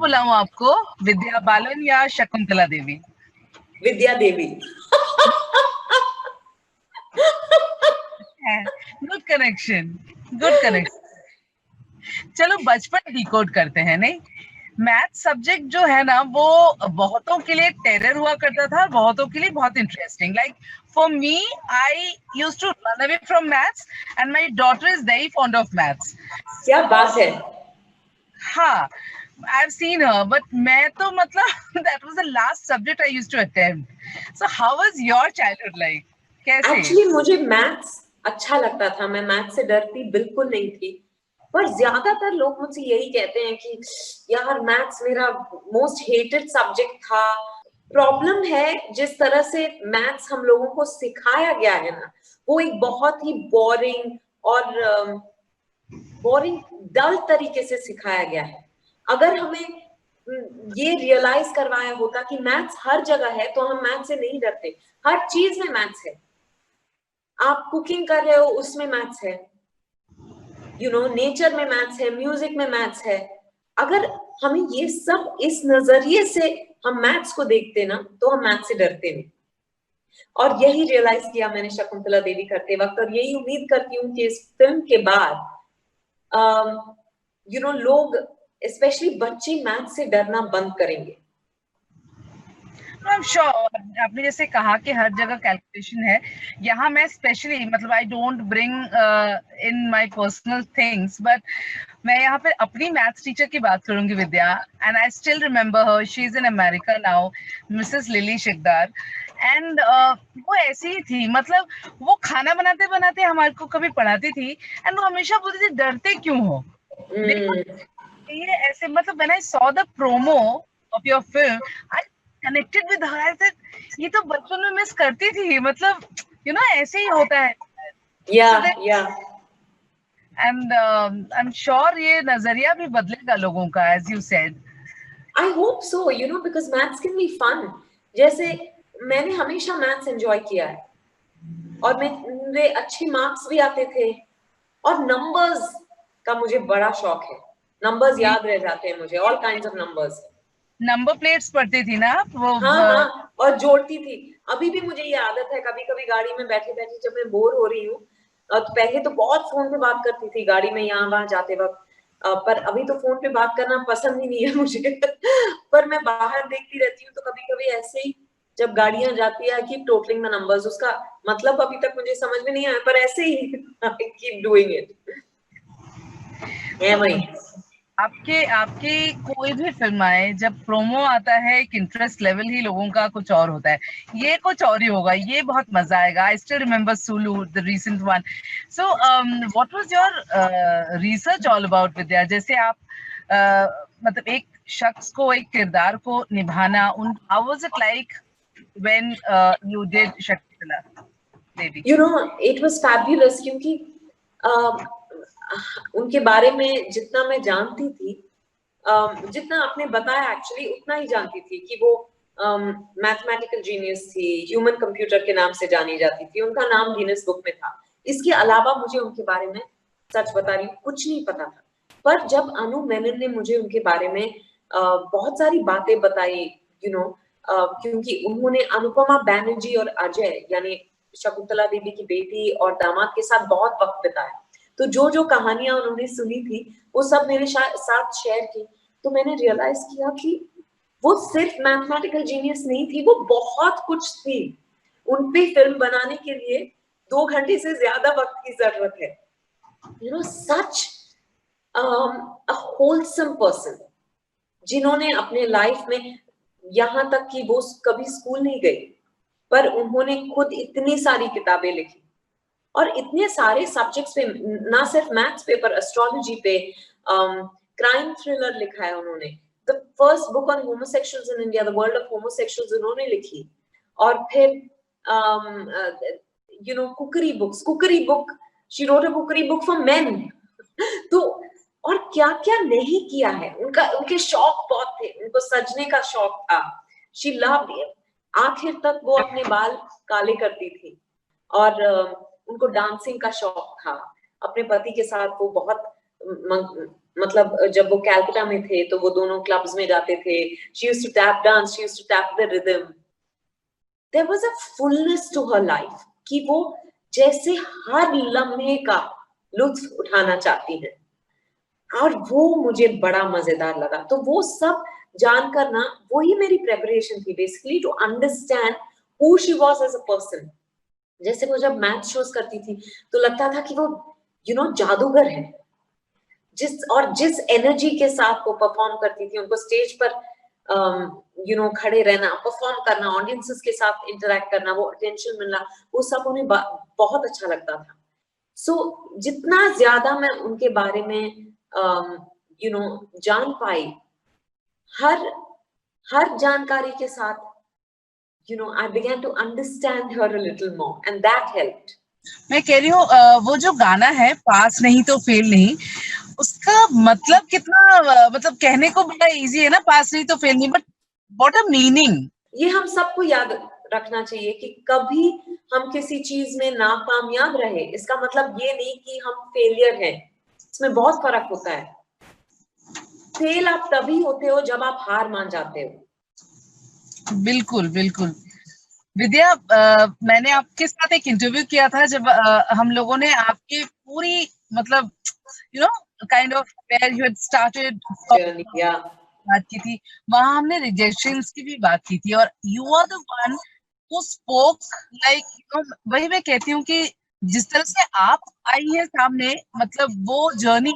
बुलाऊं आपको, विद्या बालन या Shakuntala Devi? Vidya Devi. Good connection, good connection. चलो बचपन डिकोड करते हैं। नहीं, मैथ सब्जेक्ट जो है ना वो बहुतों के लिए टेरर हुआ करता था, बहुतों के लिए बहुत interesting. Like for me, I used to run away from maths and my daughter is very fond of maths. क्या बात है। हाँ, I've seen her, but मैं तो मतलब that was the last subject I used to attempt. So how was your childhood like? कैसे? Actually मुझे maths अच्छा लगता था, मैं मैथ्स से डरती बिल्कुल नहीं थी, पर ज्यादातर लोग मुझसे यही कहते हैं कि यार मैथ्स मेरा मोस्ट हेटेड सब्जेक्ट था। प्रॉब्लम है जिस तरह से मैथ्स हम लोगों को सिखाया गया है ना, वो एक बहुत ही बोरिंग और डल तरीके से सिखाया गया है। अगर हमें ये रियलाइज करवाया होता कि मैथ्स हर जगह है तो हम मैथ्स से नहीं डरते। हर चीज में मैथ्स है। आप कुकिंग कर रहे हो उसमें मैथ्स है, नेचर में मैथ्स है, म्यूजिक में मैथ्स है। अगर हमें ये सब इस नजरिए से हम मैथ्स को देखते ना तो हम मैथ्स से डरते नहीं। और यही रियलाइज किया मैंने शकुंतला देवी करते वक्त, और यही उम्मीद करती हूँ कि इस फिल्म के बाद लोग स्पेशली बच्चे मैथ्स से डरना बंद करेंगे। I'm sure, आपने जैसे कहा कि हर जगह कैलकुलेशन है, यहाँ मैं स्पेशली मतलब I don't bring in my personal things, but मैं यहाँ पे अपनी मैथ्स टीचर की बात करूंगी, Vidya, and I still remember her. She is in America now, Mrs Lily Shikdar. And वो ऐसी ही थी, मतलब वो खाना बनाते बनाते हमारे को कभी पढ़ाती थी, एंड वो हमेशा बोलती थी डरते क्यों हो, देखो ये ऐसे। मतलब when I saw the promo of your film, I connected with her. I said ये तो बचपन में मिस करती थी, मतलब ऐसे ही होता है। एंड आई एम श्योर ये नजरिया भी बदलेगा लोगों का, as you said. I hope so, because maths can be fun. जैसे मैंने हमेशा मैथ्स एंजॉय किया है और मेरे अच्छे मार्क्स भी आते थे, और नंबर्स का मुझे बड़ा शौक है। नंबर्स याद रह जाते हैं मुझे, all kinds of numbers. Number plates पढ़ती थी ना वो? हाँ, और जोड़ती थी। अभी भी मुझे ये आदत है, कभी कभी गाड़ी में बैठे बैठे जब मैं बोर हो रही हूँ, तो पहले तो बहुत फोन पे बात करती थी गाड़ी में यहाँ वहां जाते वक्त, पर अभी तो फोन पे बात करना पसंद ही नहीं है मुझे। पर मैं बाहर देखती रहती हूँ तो कभी कभी ऐसे ही जब गाड़ियां जाती है, कीप टोटलिंग द नंबर्स। उसका मतलब अभी तक मुझे समझ में नहीं आया, पर ऐसे ही कीप डूइंग इट। वही आपके कोई भी फिल्म आए, जब प्रोमो आता है एक इंटरेस्ट लेवल ही लोगों का कुछ और होता है। ये कुछ और ही होगा, ये बहुत मजा आएगा। I still remember Sulu, the recent one. So what was your research all about, Vidya? जैसे आप मतलब एक शख्स को, एक किरदार को निभाना, how was it like when you did Shakuntala Devi? It was fabulous, क्योंकि उनके बारे में जितना मैं जानती थी, जितना आपने बताया एक्चुअली उतना ही जानती थी कि वो मैथमेटिकल जीनियस थी, ह्यूमन कंप्यूटर के नाम से जानी जाती थी, उनका नाम गिनेस बुक में था। इसके अलावा मुझे उनके बारे में, सच बता रही हूँ, कुछ नहीं पता था। पर जब अनु मेनन ने मुझे उनके बारे में बहुत सारी बातें बताई, क्योंकि उन्होंने अनुपमा बैनर्जी और अजय यानी शकुंतला देवी की बेटी और दामाद के साथ बहुत वक्त बिताया, तो जो जो कहानियां उन्होंने सुनी थी वो सब मेरे साथ शेयर की। तो मैंने रियलाइज किया कि वो सिर्फ मैथमेटिकल जीनियस नहीं थी, वो बहुत कुछ थी। उन पे फिल्म बनाने के लिए 2 घंटे से ज्यादा वक्त की जरूरत है। सच a wholesome person, जिन्होंने अपने लाइफ में, यहाँ तक कि वो कभी स्कूल नहीं गई, पर उन्होंने खुद इतनी सारी किताबें लिखी और इतने सारे सब्जेक्ट्स पे, ना सिर्फ मैथ्स पे पर एस्ट्रोलॉजी पे, क्राइम थ्रिलर लिखा है उन्होंने। The first book on homosexuals in India, the world of homosexuals, उन्होंने लिखी। और फिर cookery book, she wrote a cookery book for men. तो और क्या क्या नहीं किया है। उनके शौक बहुत थे, उनको सजने का शौक था। शी लव्ड, आखिर तक वो अपने बाल काले करती थी, और उनको डांसिंग का शौक था। अपने पति के साथ वो बहुत मतलब जब वो कैलकाटा में थे तो वो दोनों क्लब्स में जाते थे. She used to tap dance, she used to tap the rhythm. There was a fullness to her life कि वो जैसे हर लम्हे का लुत्फ उठाना चाहती है, और वो मुझे बड़ा मजेदार लगा. तो वो सब जानकर ना, वही मेरी प्रेपरेशन थी basically, to understand who she was as a person. जैसे वो जब मैथ शोज करती थी तो लगता था कि वो जादूगर है. जिस एनर्जी के साथ वो परफॉर्म करती थी, उनको स्टेज पर खड़े रहना, परफॉर्म करना, ऑडियंसेस के साथ इंटरेक्ट करना, वो अटेंशन मिलना, वो सब उन्हें बहुत अच्छा लगता था. सो जितना ज्यादा मैं उनके बारे में जान पाई, हर जानकारी के साथ I began to understand her a little more, and that helped. मैं कह रही हूँ वो जो गाना है पास नहीं तो फेल नहीं, उसका मतलब कितना मतलब कहने को बड़ा इजी है ना, पास नहीं तो फेल नहीं, बट व्हाट अ मीनिंग. ये हम सबको याद रखना चाहिए कि कभी हम किसी चीज में नाकामयाब रहे, इसका मतलब ये नहीं कि हम फेलियर हैं. इसमें बहुत फर्क होता है. फेल आप तभी होते हो जब आप हार मान जाते हो. बिल्कुल बिल्कुल. विद्या, मैंने आपके साथ एक इंटरव्यू किया था जब हम लोगों ने आपकी पूरी मतलब kind of where you had started बात की थी. वहां हमने रिजेक्शंस की भी बात की थी, और you are the one who spoke like, वही मैं कहती हूँ कि जिस तरह से आप आई हैं सामने, मतलब वो जर्नी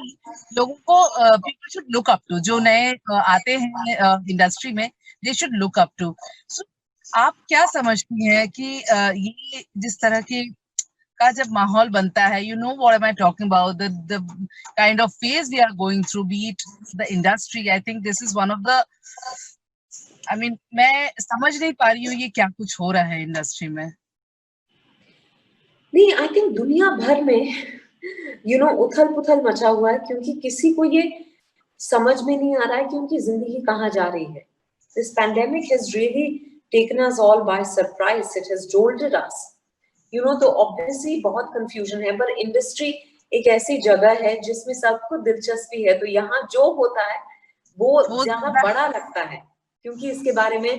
लोगों को people should look up to, जो नए आते हैं इंडस्ट्री में, they should look up to. So आप क्या समझती हैं कि ये जिस तरह का जब माहौल बनता है, you know what am I talking about, the kind of phase we are going through, be it the industry, I think this is one of the, I mean मैं समझ नहीं पा रही हूँ ये क्या कुछ हो रहा है इंडस्ट्री में. नहीं, आई थिंक दुनिया भर में उथल पुथल मचा हुआ है, क्योंकि किसी को ये समझ में नहीं आ रहा है कि उनकी जिंदगी कहाँ जा रही है. This pandemic has really taken us all by surprise. It has jolted us. तो obviously बहुत confusion है, पर इंडस्ट्री एक ऐसी जगह है जिसमें सबको दिलचस्पी है, तो यहाँ जो होता है वो ज्यादा बड़ा लगता है, क्योंकि इसके बारे में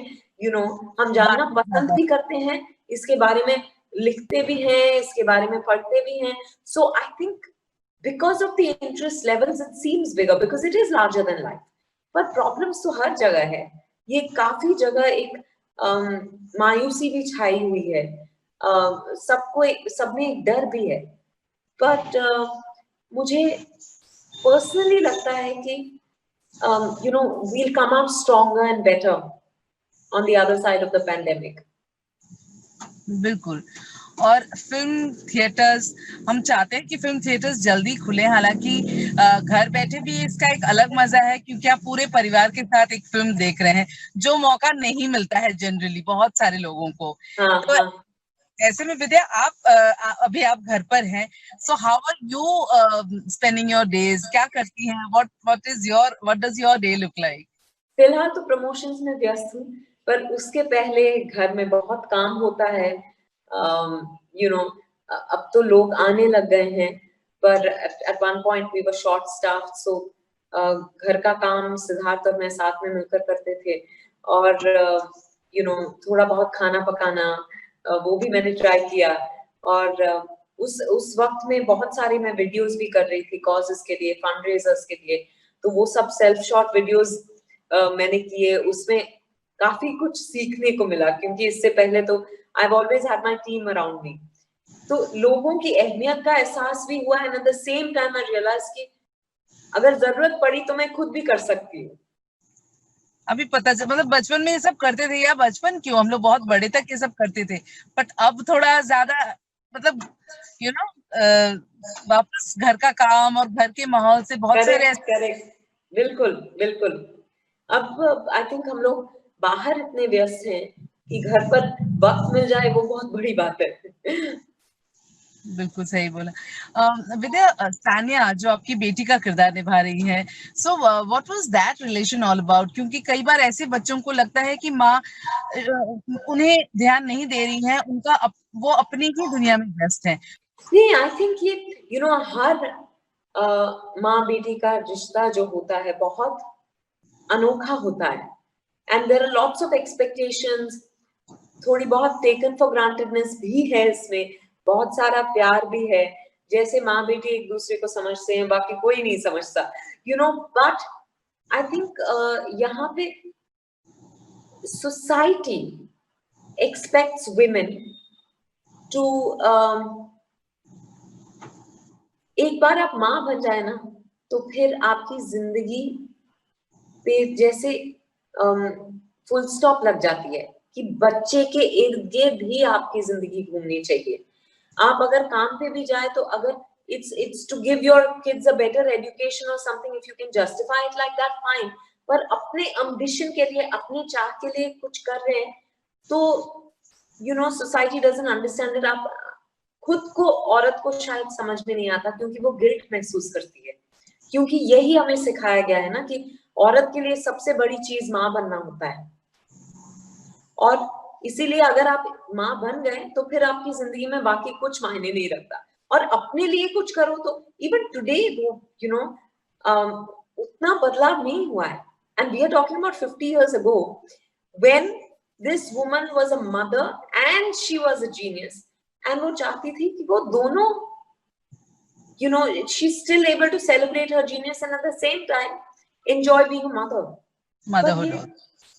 हम जानना पसंद भी करते हैं, इसके बारे में लिखते भी हैं, इसके बारे में पढ़ते भी हैं. So I think because of the interest levels it seems bigger because it is larger than life. पर प्रॉब्लम्स तो हर जगह है. ये काफी जगह एक मायूसी भी छाई हुई है, सब में एक डर भी है. बट मुझे पर्सनली लगता है कि we'll come out stronger and better on the other side of the pandemic. बिल्कुल. और फिल्म थिएटर्स, हम चाहते हैं कि फिल्म थिएटर्स जल्दी खुले. हालांकि घर बैठे भी इसका एक अलग मजा है, क्योंकि आप पूरे परिवार के साथ एक फिल्म देख रहे हैं, जो मौका नहीं मिलता है जनरली बहुत सारे लोगों को. तो ऐसे में विद्या, आप अभी आप घर पर हैं, so how are you spending your days, क्या करती हैं, what does your day look like? फिलहाल तो प्रमोशंस में व्यस्त हूँ, पर उसके पहले घर में बहुत काम होता है. अब तो लोग आने लग गए हैं, पर at one point we were short staffed, so घर का काम सिद्धार्थ और मैं साथ में मिलकर करते थे, और थोड़ा बहुत खाना पकाना वो भी मैंने ट्राई किया. और उस वक्त में बहुत सारी मैं वीडियोस भी कर रही थी कॉजेस के लिए, फंडरेजर्स के लिए, तो वो सब सेल्फ शॉट वीडियोस मैंने किए. उसमें काफी कुछ सीखने को मिला, क्योंकि इससे पहले तो I've always had my team around me. तो लोगों की अहमियत का एहसास भी हुआ है, and at the same time I realized कि अगर जरूरत पड़ी तो मैं खुद भी कर सकती हूँ. अभी पता चल, मतलब बचपन में ये सब करते थे, या बचपन क्यों, हम लोग बहुत बड़े तक ये सब करते थे, बट अब थोड़ा ज्यादा मतलब वापस घर का काम और घर के माहौल से बहुत सारे. करेक्ट, बिल्कुल बिल्कुल. अब आई थिंक हम लोग बाहर इतने व्यस्त हैं कि घर पर वक्त मिल जाए वो बहुत बड़ी बात है. बिल्कुल सही बोला. विद्या, सानिया जो आपकी बेटी का किरदार निभा रही है, सो what was that relation all about? क्योंकि कई बार ऐसे बच्चों को लगता है कि माँ उन्हें ध्यान नहीं दे रही है, वो अपनी ही दुनिया में व्यस्त है. नहीं, आई थिंक ये हर माँ बेटी का रिश्ता जो होता है बहुत अनोखा होता है, and there are lots of expectations, थोड़ी बहुत टेकन फॉर ग्रांटेडनेस भी है इसमें, बहुत सारा प्यार भी है, जैसे माँ बेटी एक दूसरे को समझते हैं बाकी कोई नहीं समझता, you know, but I think यहाँ पे society expects women to एक बार आप माँ बन जाए ना तो फिर आपकी जिंदगी पे जैसे फुल स्टॉप लग जाती है कि बच्चे के इर्द गिर्द ही आपकी जिंदगी घूमनी चाहिए। आप अगर काम पे भी जाए तो अगर it's to give your kids a better education or something, if you can justify it like that, fine, पर अपने ambition के लिए, अपनी चाह के लिए कुछ कर रहे हैं तो you know society doesn't understand it। आप खुद को, औरत को शायद समझ में नहीं आता क्योंकि वो गिल्ट महसूस करती है, क्योंकि यही हमें सिखाया गया है ना कि औरत के लिए सबसे बड़ी चीज माँ बनना होता है, और इसीलिए अगर आप माँ बन गए तो फिर आपकी जिंदगी में बाकी कुछ मायने नहीं रखता, और अपने लिए कुछ करो तो इवन टुडे यू नो उतना बदलाव नहीं हुआ है, and we are talking about 50 years ago when this woman was a mother and she was a genius, and वो चाहती थी कि वो दोनों, you know, she's still able to celebrate her genius and at the same time enjoy being a mother, motherhood,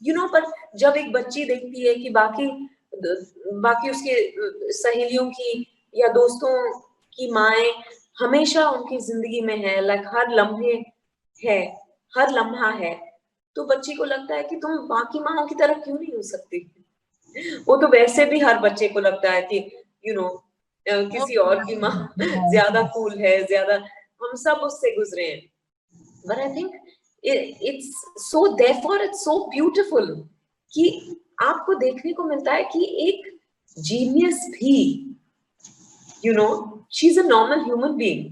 you know, पर जब एक बच्ची देखती है कि बाकी उसके सहेलियों की या दोस्तों की माएं हमेशा उनकी जिंदगी में है, लाइक हर लम्हे है, हर लम्हा है, तो बच्ची को लगता है कि तुम बाकी माओं की तरह क्यों नहीं हो सकती। वो तो वैसे भी हर बच्चे को लगता है कि यू नो किसी और की माँ ज्यादा कूल है, ज्यादा, हम सब उससे गुजरे हैं, but I think it's so, therefore it's so beautiful कि आपको देखने को मिलता है कि एक जीनियस भी, you know, she's a normal human being।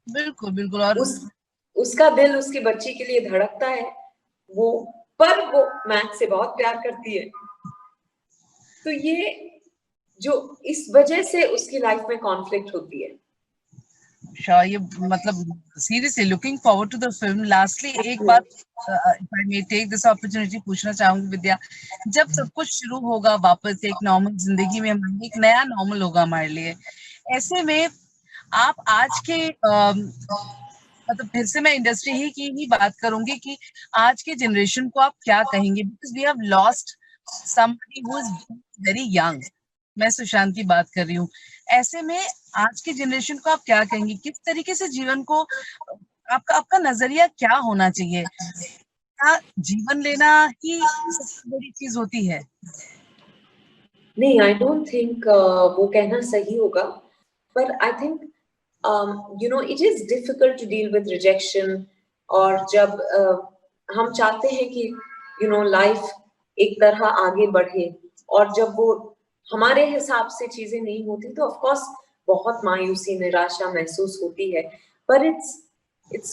बिल्कुल बिल्कुल, और उसका दिल उसकी बच्ची के लिए धड़कता है, वो मैथ से बहुत प्यार करती है, तो ये जो इस वजह से उसकी लाइफ में कॉन्फ्लिक्ट होती है। Sure, ये मतलब seriously looking forward to the film. Lastly, एक बात, if I may take this opportunity, पूछना चाहूंगी विद्या, जब सब कुछ शुरू होगा वापस एक नॉर्मल जिंदगी में, हमारी एक नया नॉर्मल होगा हमारे लिए, ऐसे में आप आज के मतलब फिर से मैं इंडस्ट्री की ही बात करूंगी कि आज के जनरेशन को आप क्या कहेंगे, because we have lost somebody who is very young, मैं सुशांत की बात कर रही हूँ, ऐसे में आज के जनरेशन को आप क्या कहेंगे, किस तरीके से जीवन को आपका नजरिया क्या होना चाहिए, क्या जीवन लेना ही सबसे बड़ी चीज होती है? नहीं, आई डोंट थिंक वो कहना सही होगा, पर I think you know it is difficult to deal with rejection, और जब हम चाहते हैं कि you know life एक तरह आगे बढ़े, और जब वो हमारे हिसाब से चीजें नहीं होती तो ऑफ कोर्स बहुत मायूसी, निराशा महसूस होती है, पर it's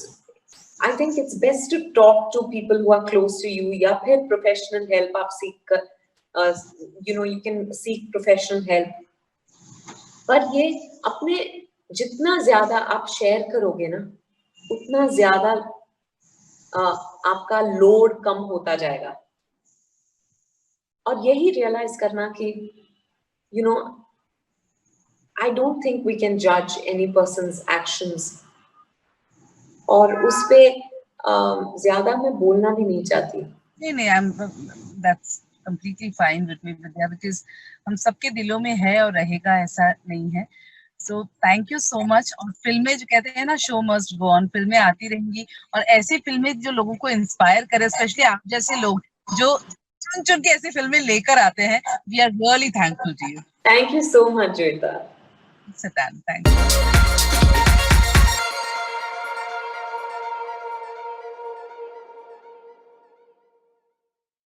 I think it's best to talk to people who are close to you, या फिर professional help आप सीख कर you know you can seek professional help, पर ये अपने जितना ज्यादा आप शेयर करोगे ना उतना ज्यादा आपका लोड कम होता जाएगा, और यही रियलाइज करना कि you know I don't think we can judge any person's actions, और उस पे ज्यादा मैं बोलना भी नहीं चाहती। नहीं, that's completely fine with me Vidya, because हम सबके दिलों में है और रहेगा, ऐसा नहीं है। So thank you so much। और फिल्में जो कहते हैं ना, शो मस्ट गो ऑन, फिल्में आती रहेंगी, और ऐसी फिल्में जो लोगों को इंस्पायर करे, स्पेशली आप जैसे लोग जो चुन के ऐसी फिल्में लेकर आते हैं, we are really thankful to you। Thank you so much, Joyita। Thank you।